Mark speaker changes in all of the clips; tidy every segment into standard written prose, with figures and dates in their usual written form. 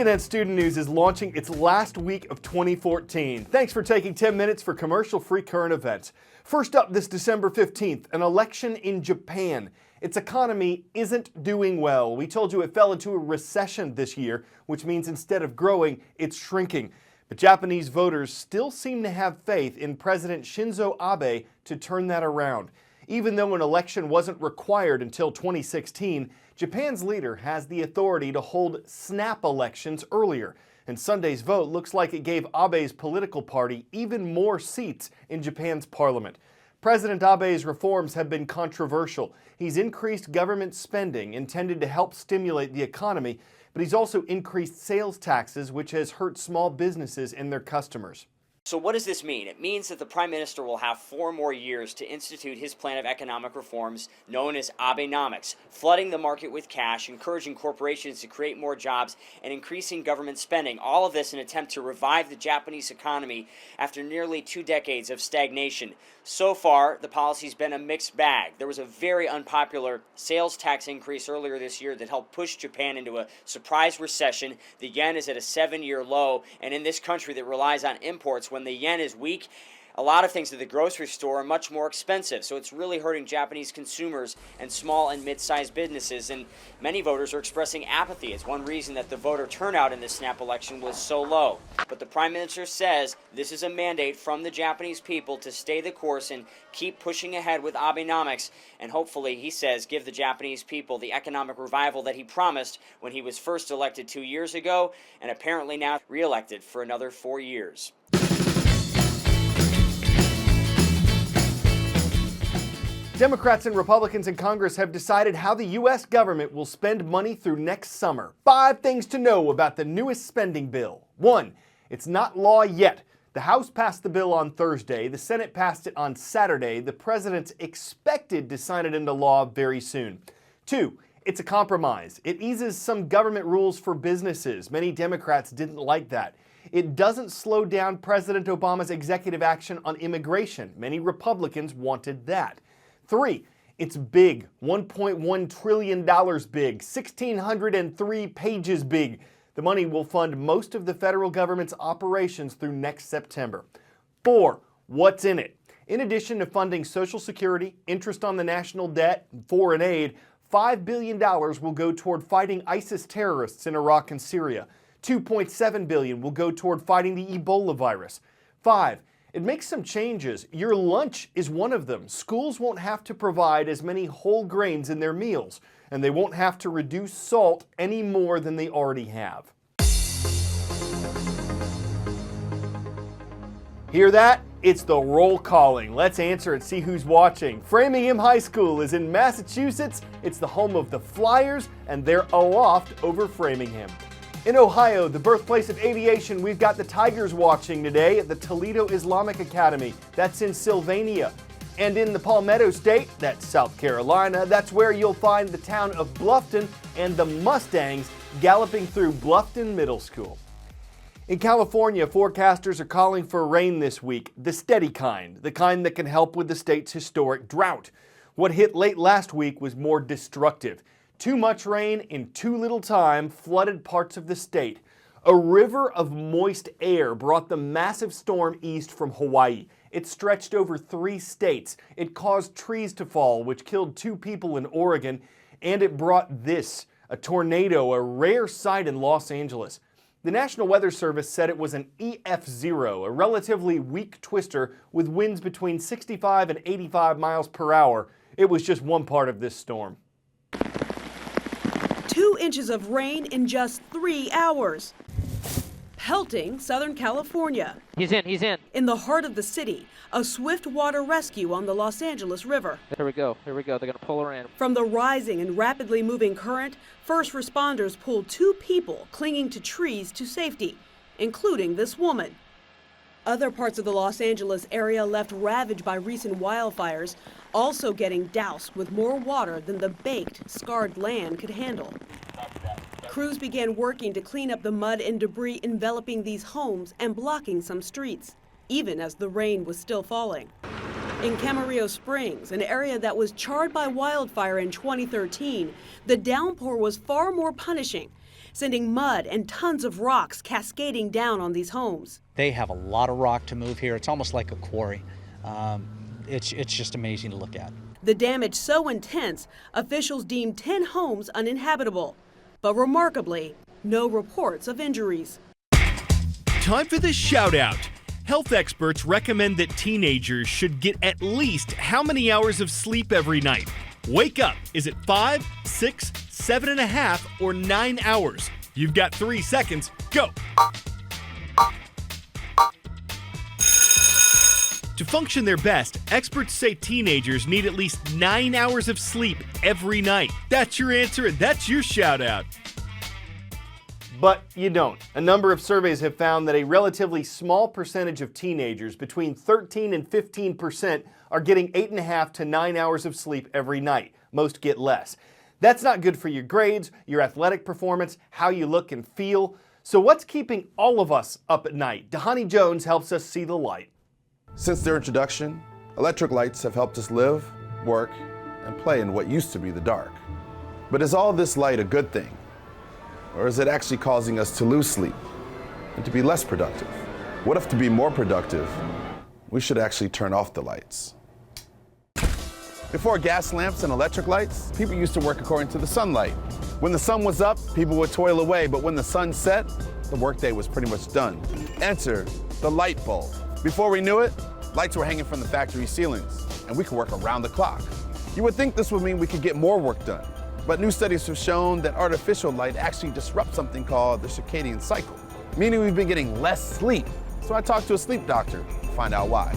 Speaker 1: CNN Student News is launching its last week of 2014. Thanks for taking 10 minutes for commercial-free current events. First up this December 15th, an election in Japan. Its economy isn't doing well. We told you it fell into a recession this year, which means instead of growing, it's shrinking. But Japanese voters still seem to have faith in President Shinzo Abe to turn that around. Even though an election wasn't required until 2016, Japan's leader has the authority to hold snap elections earlier. And Sunday's vote looks like it gave Abe's political party even more seats in Japan's parliament. President Abe's reforms have been controversial. He's increased government spending intended to help stimulate the economy, but he's also increased sales taxes, which has hurt small businesses and their customers.
Speaker 2: So what does this mean? It means that the Prime Minister will have 4 more years to institute his plan of economic reforms known as Abenomics, flooding the market with cash, encouraging corporations to create more jobs, and increasing government spending. All of this in an attempt to revive the Japanese economy after nearly 2 decades of stagnation. So far, the policy's been a mixed bag. There was a very unpopular sales tax increase earlier this year that helped push Japan into a surprise recession. The yen is at a 7-year low, and in this country that relies on imports, when the yen is weak, a lot of things at the grocery store are much more expensive. So it's really hurting Japanese consumers and small and mid-sized businesses. And many voters are expressing apathy. It's one reason that the voter turnout in this snap election was so low. But the Prime Minister says this is a mandate from the Japanese people to stay the course and keep pushing ahead with Abenomics. And hopefully, he says, give the Japanese people the economic revival that he promised when he was first elected 2 years ago, and apparently now re-elected for another 4 years.
Speaker 1: Democrats and Republicans in Congress have decided how the U.S. government will spend money through next summer. 5 things to know about the newest spending bill. 1. It's not law yet. The House passed the bill on Thursday. The Senate passed it on Saturday. The president's expected to sign it into law very soon. 2. It's a compromise. It eases some government rules for businesses. Many Democrats didn't like that. It doesn't slow down President Obama's executive action on immigration. Many Republicans wanted that. 3, it's big, $1.1 trillion big, 1,603 pages big. The money will fund most of the federal government's operations through next September. 4, what's in it? In addition to funding Social Security, interest on the national debt, and foreign aid, $5 billion will go toward fighting ISIS terrorists in Iraq and Syria. $2.7 billion will go toward fighting the Ebola virus. 5, it makes some changes. Your lunch is one of them. Schools won't have to provide as many whole grains in their meals, and they won't have to reduce salt any more than they already have. Hear that? It's the roll calling. Let's answer and see who's watching. Framingham High School is in Massachusetts. It's the home of the Flyers, and they're aloft over Framingham. In Ohio, the birthplace of aviation, we've got the Tigers watching today at the Toledo Islamic Academy. That's in Sylvania. And in the Palmetto State, that's South Carolina, that's where you'll find the town of Bluffton and the Mustangs galloping through Bluffton Middle School. In California, forecasters are calling for rain this week, the steady kind, the kind that can help with the state's historic drought. What hit late last week was more destructive. Too much rain in too little time flooded parts of the state. A river of moist air brought the massive storm east from Hawaii. It stretched over 3 states. It caused trees to fall, which killed 2 people in Oregon. And it brought this, a tornado, a rare sight in Los Angeles. The National Weather Service said it was an EF0, a relatively weak twister with winds between 65 and 85 miles per hour. It was just one part of this storm.
Speaker 3: 2 inches of rain in just 3 hours. Pelting Southern California.
Speaker 4: He's in.
Speaker 3: In the heart of the city, a swift water rescue on the Los Angeles River.
Speaker 4: Here we go. They're going to pull her in.
Speaker 3: From the rising and rapidly moving current, first responders pulled 2 people clinging to trees to safety, including this woman. Other parts of the Los Angeles area left ravaged by recent wildfires, also getting doused with more water than the baked, scarred land could handle. Crews began working to clean up the mud and debris enveloping these homes and blocking some streets, even as the rain was still falling. In Camarillo Springs, an area that was charred by wildfire in 2013, the downpour was far more punishing. sending mud and tons of rocks cascading down on these homes.
Speaker 5: They have a lot of rock to move here. It's almost like a quarry. It's just amazing to look at.
Speaker 3: The damage so intense, officials deemed 10 homes uninhabitable. But remarkably, no reports of injuries.
Speaker 6: Time for the shout out. Health experts recommend that teenagers should get at least how many hours of sleep every night? Wake up. Is it 5, 6, 7.5, or 9 hours? You've got 3 seconds. Go. To function their best, experts say teenagers need at least 9 hours of sleep every night. That's your answer, and that's your shout out.
Speaker 1: But you don't. A number of surveys have found that a relatively small percentage of teenagers, between 13 and 15%, are getting 8.5 to 9 hours of sleep every night. Most get less. That's not good for your grades, your athletic performance, how you look and feel. So what's keeping all of us up at night? Dahani Jones helps us see the light.
Speaker 7: Since their introduction, electric lights have helped us live, work, and play in what used to be the dark. But is all this light a good thing? Or is it actually causing us to lose sleep and to be less productive? What if to be more productive, we should actually turn off the lights? Before gas lamps and electric lights, people used to work according to the sunlight. When the sun was up, people would toil away, but when the sun set, the workday was pretty much done. Enter the light bulb. Before we knew it, lights were hanging from the factory ceilings, and we could work around the clock. You would think this would mean we could get more work done. But new studies have shown that artificial light actually disrupts something called the circadian cycle, meaning we've been getting less sleep. So I talked to a sleep doctor to find out why.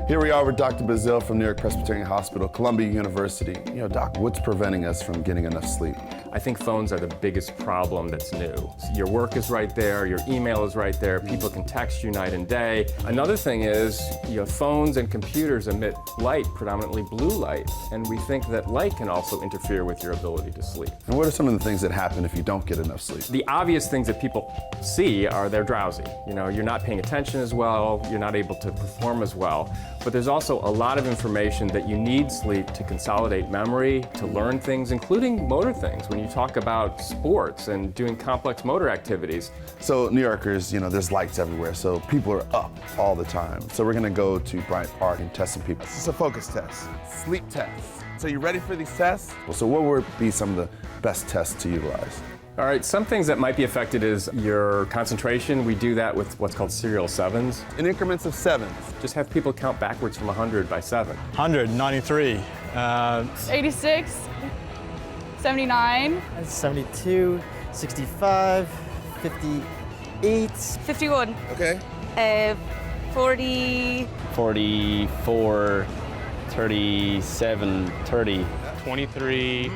Speaker 7: Here we are with Dr. Bazil from New York Presbyterian Hospital, Columbia University. Doc, what's preventing us from getting enough sleep?
Speaker 8: I think phones are the biggest problem that's new. Your work is right there, your email is right there, people can text you night and day. Another thing is, phones and computers emit light, predominantly blue light, and we think that light can also interfere with your ability to sleep.
Speaker 7: And what are some of the things that happen if you don't get enough sleep?
Speaker 8: The obvious things that people see are they're drowsy. You're not paying attention as well, you're not able to perform as well. But there's also a lot of information that you need sleep to consolidate memory, to learn things, including motor things. When you talk about sports and doing complex motor activities.
Speaker 7: So New Yorkers, there's lights everywhere, so people are up all the time. So we're gonna go to Bryant Park and test some people. This is a focus test, sleep test. So you ready for these tests? So what would be some of the best tests to utilize?
Speaker 8: All right, some things that might be affected is your concentration. We do that with what's called serial sevens.
Speaker 7: In increments of sevens.
Speaker 8: Just have people count backwards from 100 by 7.
Speaker 9: 100, 93.
Speaker 10: 86, 79.
Speaker 11: 72, 65, 58.
Speaker 10: 51.
Speaker 7: Okay.
Speaker 10: 40.
Speaker 12: 44, 37, 30.
Speaker 9: 23,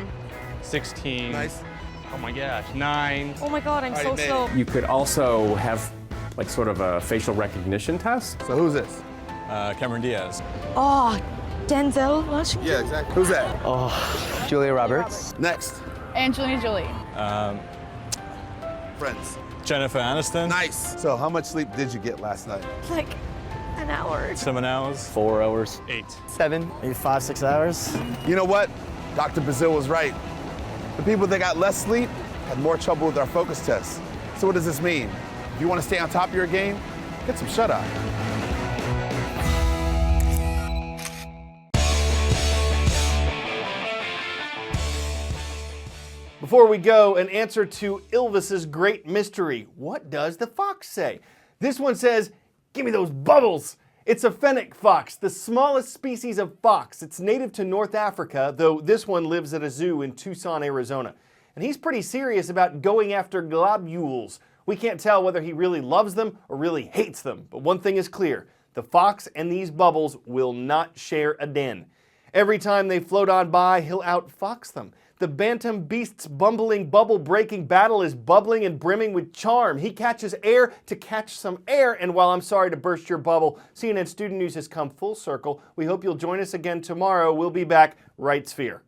Speaker 9: 16.
Speaker 7: Nice.
Speaker 9: Oh my gosh, 9.
Speaker 10: Oh my God, I'm so slow.
Speaker 8: You could also have like sort of a facial recognition test.
Speaker 7: So who's this?
Speaker 9: Cameron Diaz.
Speaker 10: Oh, Denzel Washington.
Speaker 7: Yeah, exactly. Who's that?
Speaker 11: Oh, Julia Roberts.
Speaker 7: Next.
Speaker 10: Angelina Jolie.
Speaker 7: Friends.
Speaker 9: Jennifer Aniston.
Speaker 7: Nice. So how much sleep did you get last night?
Speaker 10: Like an hour.
Speaker 9: 7 hours.
Speaker 12: 4 hours.
Speaker 9: 8.
Speaker 11: 7, maybe 5, 6 hours.
Speaker 7: You know what? Dr. Bazil was right. The people that got less sleep had more trouble with our focus tests. So what does this mean? If you want to stay on top of your game, get some shut-eye.
Speaker 1: Before we go, an answer to Elvis's great mystery. What does the fox say? This one says, "Give me those bubbles." It's a fennec fox, the smallest species of fox. It's native to North Africa, though this one lives at a zoo in Tucson, Arizona. And he's pretty serious about going after globules. We can't tell whether he really loves them or really hates them, but one thing is clear. The fox and these bubbles will not share a den. Every time they float on by, he'll outfox them. The bantam beast's bumbling, bubble-breaking battle is bubbling and brimming with charm. He catches air to catch some air, and while I'm sorry to burst your bubble, CNN Student News has come full circle. We hope you'll join us again tomorrow. We'll be back right sphere.